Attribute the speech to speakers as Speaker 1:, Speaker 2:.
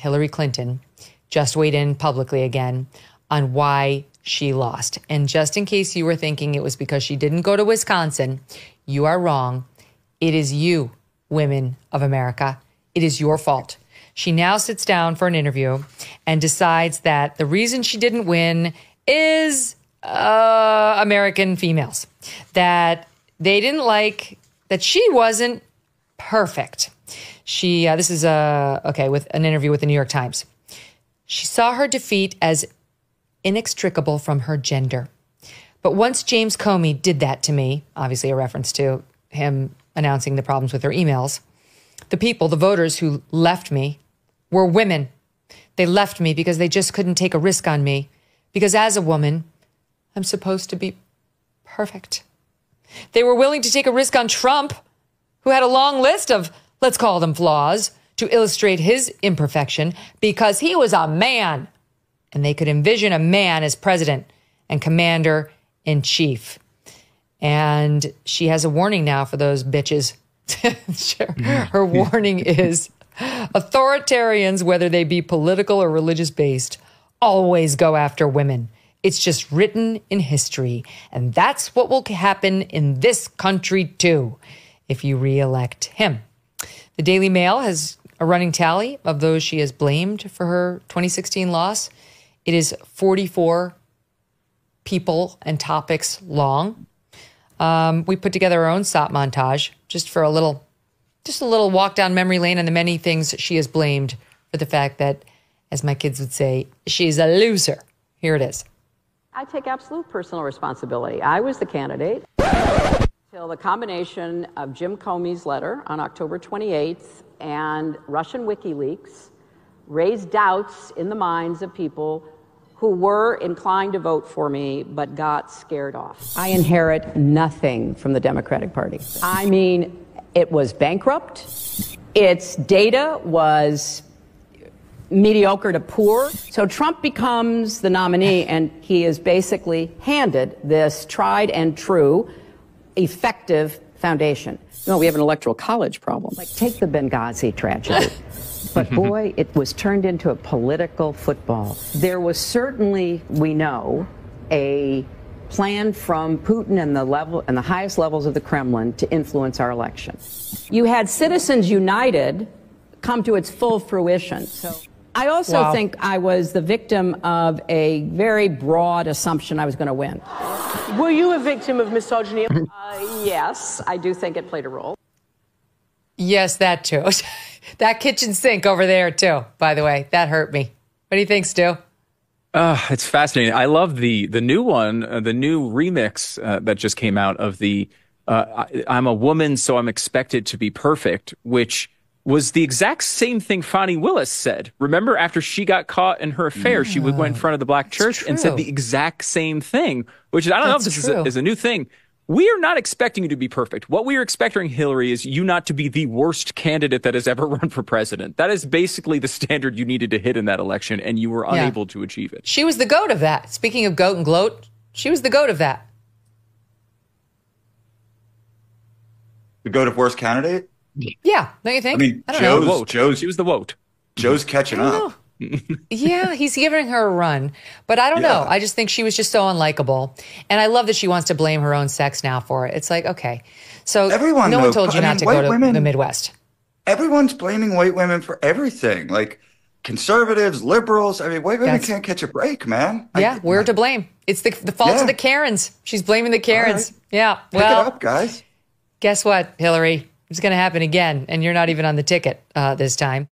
Speaker 1: Hillary Clinton, just weighed in publicly again on why she lost. And just in case you were thinking it was because she didn't go to Wisconsin, you are wrong. It is you, women of America. It is your fault. She now sits down for an interview and decides that the reason she didn't win is American females, that they didn't like that she wasn't perfect. This is with an interview with the New York Times. She saw her defeat as inextricable from her gender. But once James Comey did that to me, obviously a reference to him announcing the problems with her emails, the voters who left me were women. They left me because they just couldn't take a risk on me. Because as a woman, I'm supposed to be perfect. They were willing to take a risk on Trump, who had a long list of, let's call them flaws, to illustrate his imperfection because he was a man. And they could envision a man as president and commander-in-chief. And she has a warning now for those bitches. Her warning is authoritarians, whether they be political or religious based, always go after women. It's just written in history. And that's what will happen in this country, too, if you reelect him. The Daily Mail has a running tally of those she has blamed for her 2016 loss. It is 44 people and topics long. We put together our own SOP montage just for a little walk down memory lane on the many things she has blamed for the fact that, as my kids would say, she's a loser. Here it is.
Speaker 2: I take absolute personal responsibility. I was the candidate till the combination of Jim Comey's letter on October 28th and Russian WikiLeaks raised doubts in the minds of people who were inclined to vote for me but got scared off. I inherit nothing from the Democratic Party. I mean, it was bankrupt. Its data was mediocre to poor. So Trump becomes the nominee, and he is basically handed this tried and true, effective foundation. No, we have an electoral college problem. Like, take the Benghazi tragedy. But boy, it was turned into a political football. There was certainly, we know, a plan from Putin and the highest levels of the Kremlin to influence our election. You had Citizens United come to its full fruition. So I also think I was the victim of a very broad assumption I was going to win.
Speaker 3: Were you a victim of misogyny?
Speaker 2: Yes, I do think it played a role.
Speaker 1: Yes, that too. That kitchen sink over there too, by the way, that hurt me. What do you think, Stu?
Speaker 4: It's fascinating. I love the new one, the new remix that just came out of the I'm a woman, so I'm expected to be perfect, which was the exact same thing Fani Willis said. Remember, after she got caught in her affair, she went in front of the black church and said the exact same thing, which I don't know if this is a new thing. We are not expecting you to be perfect. What we are expecting, Hillary, is you not to be the worst candidate that has ever run for president. That is basically the standard you needed to hit in that election, and you were unable to achieve it.
Speaker 1: She was the goat of that. Speaking of goat and gloat, she was the goat of that.
Speaker 5: The goat of worst candidate?
Speaker 1: Yeah, don't you think?
Speaker 5: I mean,
Speaker 4: she was the woat.
Speaker 5: Joe's catching up.
Speaker 1: Yeah, he's giving her a run. But I don't know. I just think she was just so unlikable. And I love that she wants to blame her own sex now for it. It's like, okay. So no one told you not to go to the Midwest.
Speaker 5: Everyone's blaming white women for everything. Like conservatives, liberals. I mean, white women can't catch a break, man.
Speaker 1: Yeah, we're to blame. It's the fault of the Karens. She's blaming the Karens. Right. Yeah.
Speaker 5: Pick it up, guys.
Speaker 1: Guess what, Hillary? It's going to happen again. And you're not even on the ticket this time.